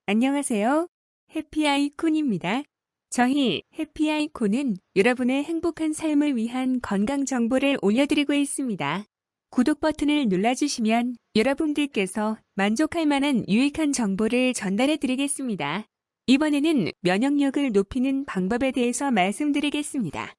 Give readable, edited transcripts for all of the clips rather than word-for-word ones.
안녕하세요. 해피아이콘입니다. 저희 해피아이콘은 여러분의 행복한 삶을 위한 건강 정보를 올려드리고 있습니다. 구독 버튼을 눌러주시면 여러분들께서 만족할 만한 유익한 정보를 전달해 드리겠습니다. 이번에는 면역력을 높이는 방법에 대해서 말씀드리겠습니다.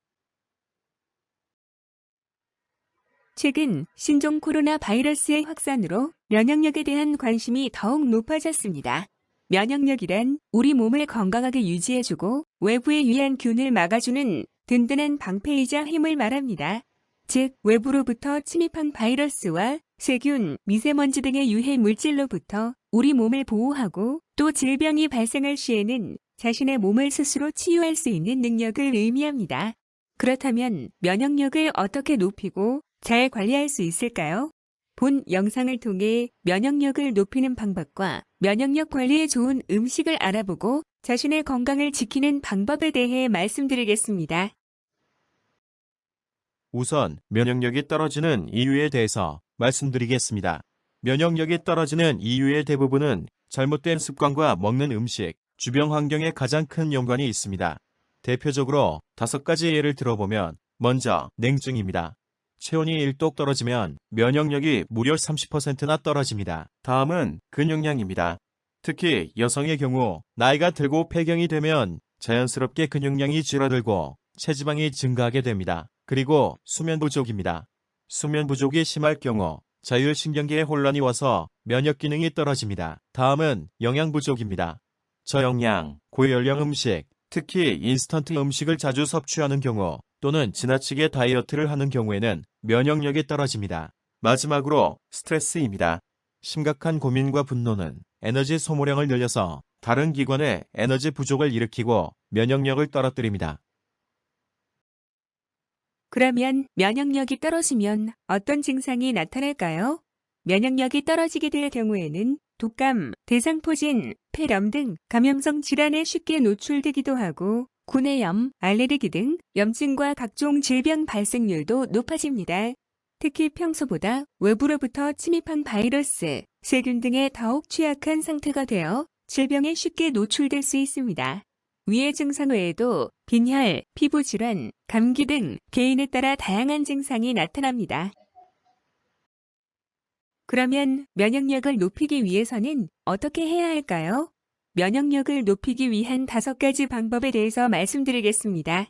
최근 신종 코로나 바이러스의 확산으로 면역력에 대한 관심이 더욱 높아졌습니다. 면역력이란 우리 몸을 건강하게 유지해주고 외부에 유해한 균을 막아주는 든든한 방패이자 힘을 말합니다. 즉, 외부로부터 침입한 바이러스와 세균, 미세먼지 등의 유해 물질로부터 우리 몸을 보호하고 또 질병이 발생할 시에는 자신의 몸을 스스로 치유할 수 있는 능력을 의미합니다. 그렇다면 면역력을 어떻게 높이고 잘 관리할 수 있을까요? 본 영상을 통해 면역력을 높이는 방법과 면역력 관리에 좋은 음식을 알아보고 자신의 건강을 지키는 방법에 대해 말씀드리겠습니다. 우선 면역력이 떨어지는 이유에 대해서 말씀드리겠습니다. 면역력이 떨어지는 이유의 대부분은 잘못된 습관과 먹는 음식, 주변 환경에 가장 큰 연관이 있습니다. 대표적으로 5가지 예를 들어보면 먼저 냉증입니다. 체온이 1도 떨어지면 면역력이 무려 30%나 떨어집니다. 다음은 근육량입니다. 특히 여성의 경우 나이가 들고 폐경이 되면 자연스럽게 근육량이 줄어들고 체지방이 증가하게 됩니다. 그리고 수면 부족입니다. 수면 부족이 심할 경우 자율신경계에 혼란이 와서 면역 기능이 떨어집니다. 다음은 영양 부족입니다. 저영양, 고열량 음식, 특히 인스턴트 음식을 자주 섭취하는 경우 또는 지나치게 다이어트를 하는 경우에는 면역력이 떨어집니다. 마지막으로 스트레스입니다. 심각한 고민과 분노는 에너지 소모량을 늘려서 다른 기관에 에너지 부족을 일으키고 면역력을 떨어뜨립니다. 그러면 면역력이 떨어지면 어떤 증상이 나타날까요? 면역력이 떨어지게 될 경우에는 독감, 대상포진, 폐렴 등 감염성 질환에 쉽게 노출되기도 하고 구내염, 알레르기 등 염증과 각종 질병 발생률도 높아집니다. 특히 평소보다 외부로부터 침입한 바이러스, 세균 등에 더욱 취약한 상태가 되어 질병에 쉽게 노출될 수 있습니다. 위의 증상 외에도 빈혈, 피부질환, 감기 등 개인에 따라 다양한 증상이 나타납니다. 그러면 면역력을 높이기 위해서는 어떻게 해야 할까요? 면역력을 높이기 위한 5가지 방법에 대해서 말씀드리겠습니다.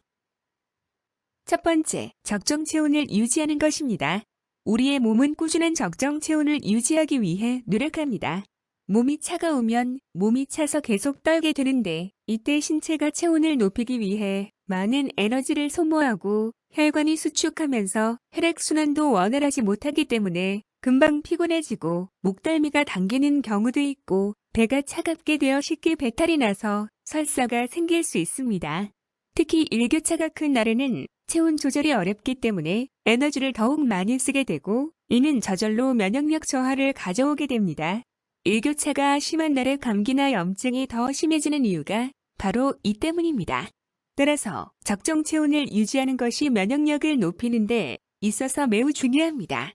첫 번째, 적정 체온을 유지하는 것입니다. 우리의 몸은 꾸준한 적정 체온을 유지하기 위해 노력합니다. 몸이 차가우면 몸이 차서 계속 떨게 되는데 이때 신체가 체온을 높이기 위해 많은 에너지를 소모하고 혈관이 수축하면서 혈액순환도 원활하지 못하기 때문에 금방 피곤해지고 목덜미가 당기는 경우도 있고 배가 차갑게 되어 쉽게 배탈이 나서 설사가 생길 수 있습니다. 특히 일교차가 큰 날에는 체온 조절이 어렵기 때문에 에너지를 더욱 많이 쓰게 되고 이는 저절로 면역력 저하를 가져오게 됩니다. 일교차가 심한 날에 감기나 염증이 더 심해지는 이유가 바로 이 때문입니다. 따라서 적정 체온을 유지하는 것이 면역력을 높이는 데 있어서 매우 중요합니다.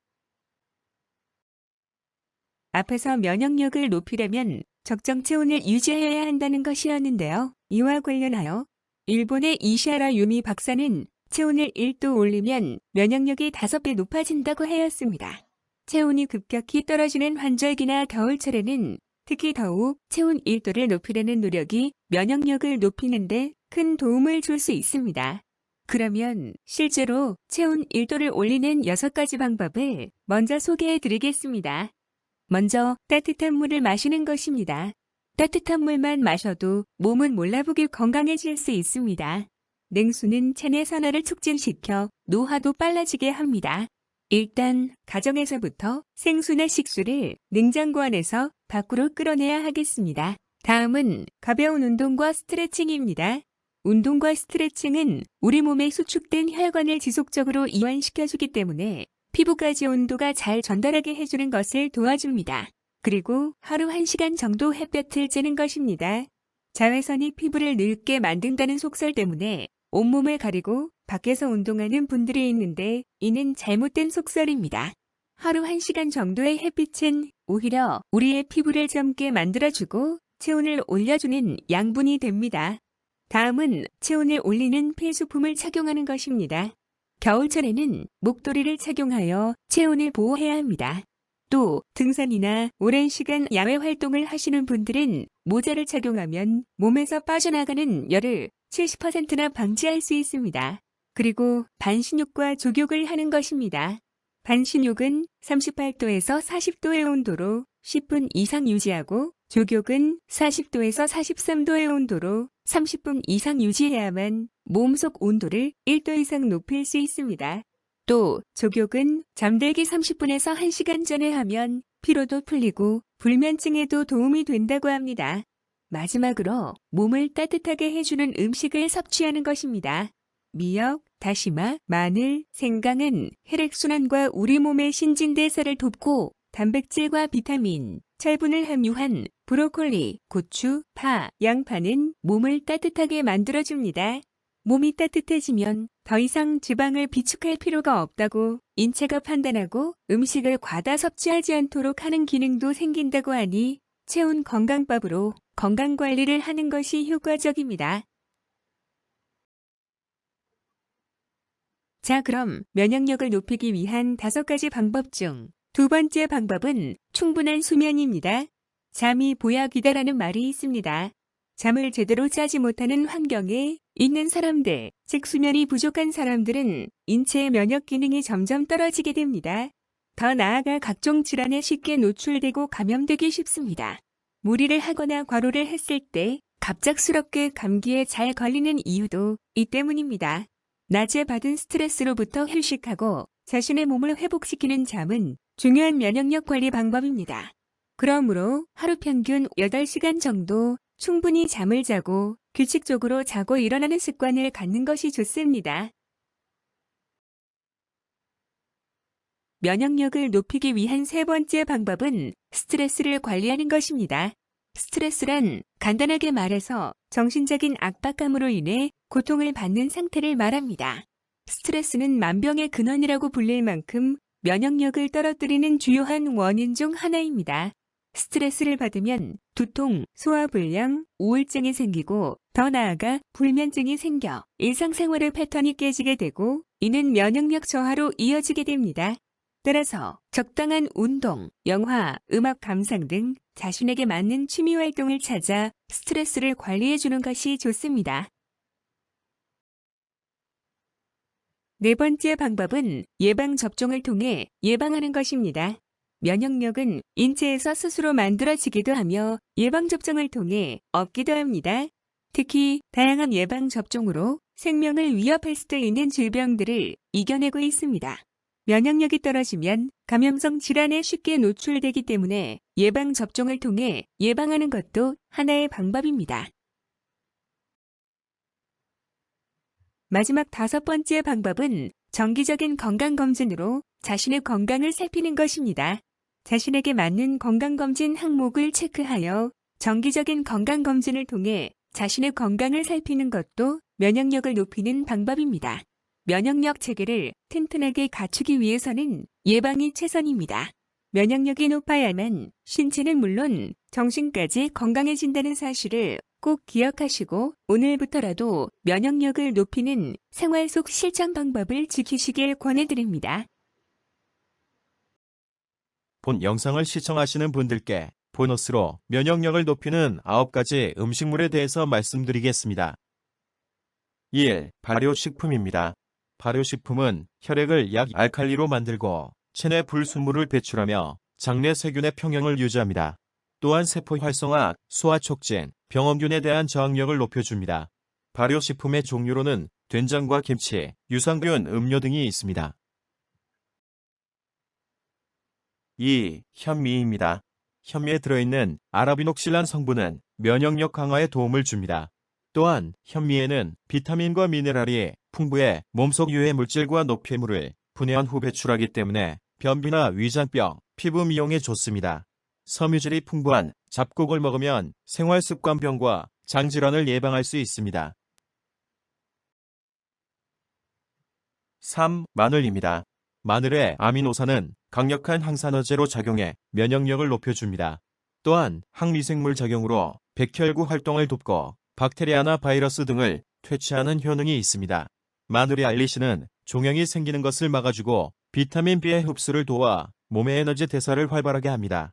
앞에서 면역력을 높이려면 적정 체온을 유지해야 한다는 것이었는데요. 이와 관련하여 일본의 이시하라 유미 박사는 체온을 1도 올리면 면역력이 5배 높아진다고 하였습니다. 체온이 급격히 떨어지는 환절기나 겨울철에는 특히 더욱 체온 1도를 높이려는 노력이 면역력을 높이는 데 큰 도움을 줄 수 있습니다. 그러면 실제로 체온 1도를 올리는 6가지 방법을 먼저 소개해 드리겠습니다. 먼저 따뜻한 물을 마시는 것입니다. 따뜻한 물만 마셔도 몸은 몰라보게 건강해질 수 있습니다. 냉수는 체내 산화를 촉진시켜 노화도 빨라지게 합니다. 일단 가정에서부터 생수나 식수를 냉장고 안에서 밖으로 끌어내야 하겠습니다. 다음은 가벼운 운동과 스트레칭입니다. 운동과 스트레칭은 우리 몸에 수축된 혈관을 지속적으로 이완시켜주기 때문에 피부까지 온도가 잘 전달하게 해주는 것을 도와줍니다. 그리고 하루 1시간 정도 햇볕을 쬐는 것입니다. 자외선이 피부를 늙게 만든다는 속설 때문에 온몸을 가리고 밖에서 운동하는 분들이 있는데 이는 잘못된 속설입니다. 하루 1시간 정도의 햇빛은 오히려 우리의 피부를 젊게 만들어주고 체온을 올려주는 양분이 됩니다. 다음은 체온을 올리는 필수품을 착용하는 것입니다. 겨울철에는 목도리를 착용하여 체온을 보호해야 합니다. 또 등산이나 오랜 시간 야외 활동을 하시는 분들은 모자를 착용하면 몸에서 빠져나가는 열을 70%나 방지할 수 있습니다. 그리고 반신욕과 족욕을 하는 것입니다. 반신욕은 38도에서 40도의 온도로 10분 이상 유지하고 족욕은 40도에서 43도의 온도로 30분 이상 유지해야만 몸속 온도를 1도 이상 높일 수 있습니다. 또 족욕은 잠들기 30분에서 1시간 전에 하면 피로도 풀리고 불면증에도 도움이 된다고 합니다. 마지막으로 몸을 따뜻하게 해주는 음식을 섭취하는 것입니다. 미역, 다시마, 마늘, 생강은 혈액순환과 우리 몸의 신진대사를 돕고 단백질과 비타민, 철분을 함유한 브로콜리, 고추, 파, 양파는 몸을 따뜻하게 만들어줍니다. 몸이 따뜻해지면 더 이상 지방을 비축할 필요가 없다고 인체가 판단하고 음식을 과다 섭취하지 않도록 하는 기능도 생긴다고 하니 체온 건강밥으로 건강관리를 하는 것이 효과적입니다. 자, 그럼 면역력을 높이기 위한 5가지 방법 중 두 번째 방법은 충분한 수면입니다. 잠이 보약이다라는 말이 있습니다. 잠을 제대로 자지 못하는 환경에 있는 사람들, 즉 수면이 부족한 사람들은 인체의 면역 기능이 점점 떨어지게 됩니다. 더 나아가 각종 질환에 쉽게 노출되고 감염되기 쉽습니다. 무리를 하거나 과로를 했을 때 갑작스럽게 감기에 잘 걸리는 이유도 이 때문입니다. 낮에 받은 스트레스로부터 휴식하고 자신의 몸을 회복시키는 잠은 중요한 면역력 관리 방법입니다. 그러므로 하루 평균 8시간 정도 충분히 잠을 자고 규칙적으로 자고 일어나는 습관을 갖는 것이 좋습니다. 면역력을 높이기 위한 세 번째 방법은 스트레스를 관리하는 것입니다. 스트레스란 간단하게 말해서 정신적인 압박감으로 인해 고통을 받는 상태를 말합니다. 스트레스는 만병의 근원이라고 불릴 만큼 면역력을 떨어뜨리는 주요한 원인 중 하나입니다. 스트레스를 받으면 두통, 소화불량, 우울증이 생기고 더 나아가 불면증이 생겨 일상생활의 패턴이 깨지게 되고 이는 면역력 저하로 이어지게 됩니다. 따라서 적당한 운동, 영화, 음악 감상 등 자신에게 맞는 취미 활동을 찾아 스트레스를 관리해주는 것이 좋습니다. 네 번째 방법은 예방접종을 통해 예방하는 것입니다. 면역력은 인체에서 스스로 만들어지기도 하며 예방접종을 통해 얻기도 합니다. 특히 다양한 예방접종으로 생명을 위협할 수도 있는 질병들을 이겨내고 있습니다. 면역력이 떨어지면 감염성 질환에 쉽게 노출되기 때문에 예방접종을 통해 예방하는 것도 하나의 방법입니다. 마지막 5번째 방법은 정기적인 건강검진으로 자신의 건강을 살피는 것입니다. 자신에게 맞는 건강검진 항목을 체크하여 정기적인 건강검진을 통해 자신의 건강을 살피는 것도 면역력을 높이는 방법입니다. 면역력 체계를 튼튼하게 갖추기 위해서는 예방이 최선입니다. 면역력이 높아야만 신체는 물론 정신까지 건강해진다는 사실을 꼭 기억하시고 오늘부터라도 면역력을 높이는 생활 속 실천 방법을 지키시길 권해드립니다. 본 영상을 시청하시는 분들께 보너스로 면역력을 높이는 9가지 음식물에 대해서 말씀드리겠습니다. 1. 발효식품입니다. 발효식품은 혈액을 약알칼리로 만들고 체내 불순물을 배출하며 장내 세균의 평형을 유지합니다. 또한 세포 활성화, 소화 촉진, 병원균에 대한 저항력을 높여줍니다. 발효식품의 종류로는 된장과 김치, 유산균, 음료 등이 있습니다. 2. 현미입니다. 현미에 들어있는 아라비녹실란 성분은 면역력 강화에 도움을 줍니다. 또한 현미에는 비타민과 미네랄이 풍부해 몸속 유해 물질과 노폐물을 분해한 후 배출하기 때문에 변비나 위장병, 피부 미용에 좋습니다. 섬유질이 풍부한 잡곡을 먹으면 생활습관병과 장질환을 예방할 수 있습니다. 3. 마늘입니다. 마늘의 아미노산은 강력한 항산화제로 작용해 면역력을 높여줍니다. 또한 항미생물 작용으로 백혈구 활동을 돕고 박테리아나 바이러스 등을 퇴치하는 효능이 있습니다. 마누리 알리신은 종양이 생기는 것을 막아주고 비타민 B의 흡수를 도와 몸의 에너지 대사를 활발하게 합니다.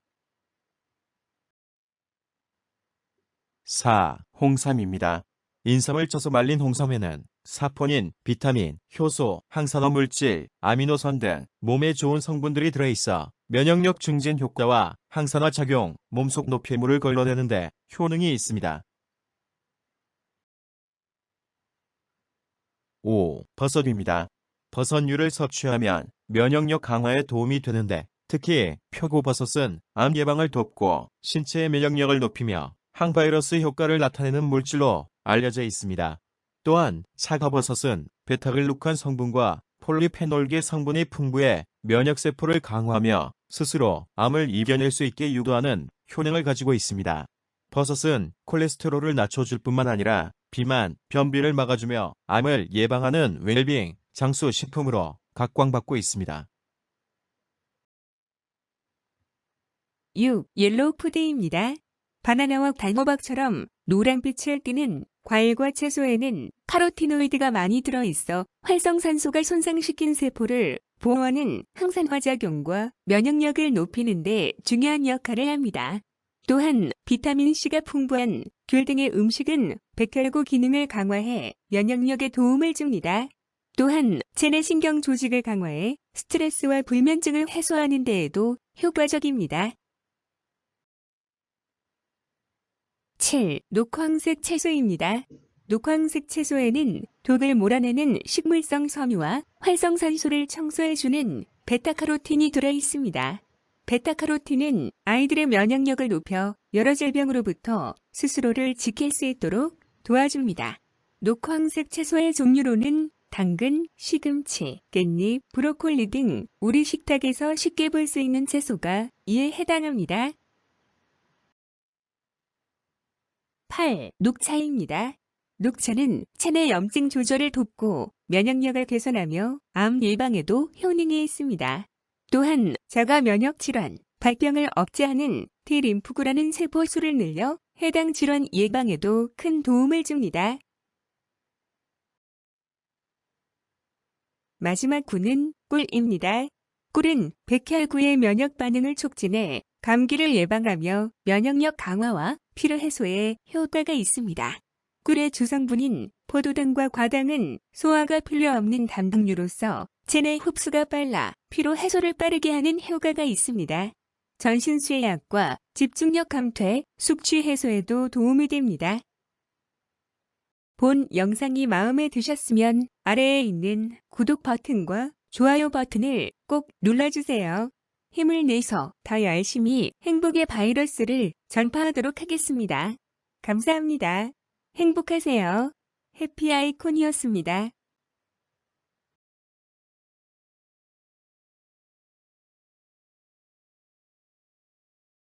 4. 홍삼입니다. 인삼을 쪄서 말린 홍삼에는 사포닌, 비타민, 효소, 항산화 물질, 아미노산 등 몸에 좋은 성분들이 들어있어 면역력 증진 효과와 항산화 작용, 몸속 노폐물을 걸러내는 데 효능이 있습니다. 5. 버섯입니다. 버섯류를 섭취하면 면역력 강화에 도움이 되는데 특히 표고버섯은 암 예방을 돕고 신체의 면역력을 높이며 항바이러스 효과를 나타내는 물질로 알려져 있습니다. 또한 사과버섯은 베타글루칸 성분과 폴리페놀계 성분이 풍부해 면역세포를 강화하며 스스로 암을 이겨낼 수 있게 유도하는 효능을 가지고 있습니다. 버섯은 콜레스테롤을 낮춰줄 뿐만 아니라 비만, 변비를 막아주며 암을 예방하는 웰빙 장수 식품으로 각광받고 있습니다. 6. 옐로우 푸드입니다. 바나나와 단호박처럼 노란빛을 띠는 과일과 채소에는 카로티노이드가 많이 들어있어 활성산소가 손상시킨 세포를 보호하는 항산화 작용과 면역력을 높이는 데 중요한 역할을 합니다. 또한 비타민C가 풍부한 귤 등의 음식은 백혈구 기능을 강화해 면역력에 도움을 줍니다. 또한 체내신경 조직을 강화해 스트레스와 불면증을 해소하는 데에도 효과적입니다. 7. 녹황색 채소입니다. 녹황색 채소에는 독을 몰아내는 식물성 섬유와 활성산소를 청소해주는 베타카로틴이 들어있습니다. 베타카로틴은 아이들의 면역력을 높여 여러 질병으로부터 스스로를 지킬 수 있도록 도와줍니다. 녹황색 채소의 종류로는 당근, 시금치, 깻잎, 브로콜리 등 우리 식탁에서 쉽게 볼 수 있는 채소가 이에 해당합니다. 8. 녹차입니다. 녹차는 체내 염증 조절을 돕고 면역력을 개선하며 암 예방에도 효능이 있습니다. 또한 자가 면역 질환, 발병을 억제하는 T림프구라는 세포 수를 늘려 해당 질환 예방에도 큰 도움을 줍니다. 마지막 9는 꿀입니다. 꿀은 백혈구의 면역 반응을 촉진해 감기를 예방하며 면역력 강화와 피로 해소에 효과가 있습니다. 꿀의 주성분인 포도당과 과당은 소화가 필요 없는 단백류로서 체내 흡수가 빨라 피로 해소를 빠르게 하는 효과가 있습니다. 전신수해약과 집중력 감퇴, 숙취 해소에도 도움이 됩니다. 본 영상이 마음에 드셨으면 아래에 있는 구독 버튼과 좋아요 버튼을 꼭 눌러주세요. 힘을 내서 더 열심히 행복의 바이러스를 전파하도록 하겠습니다. 감사합니다. 행복하세요. 해피아이콘이었습니다.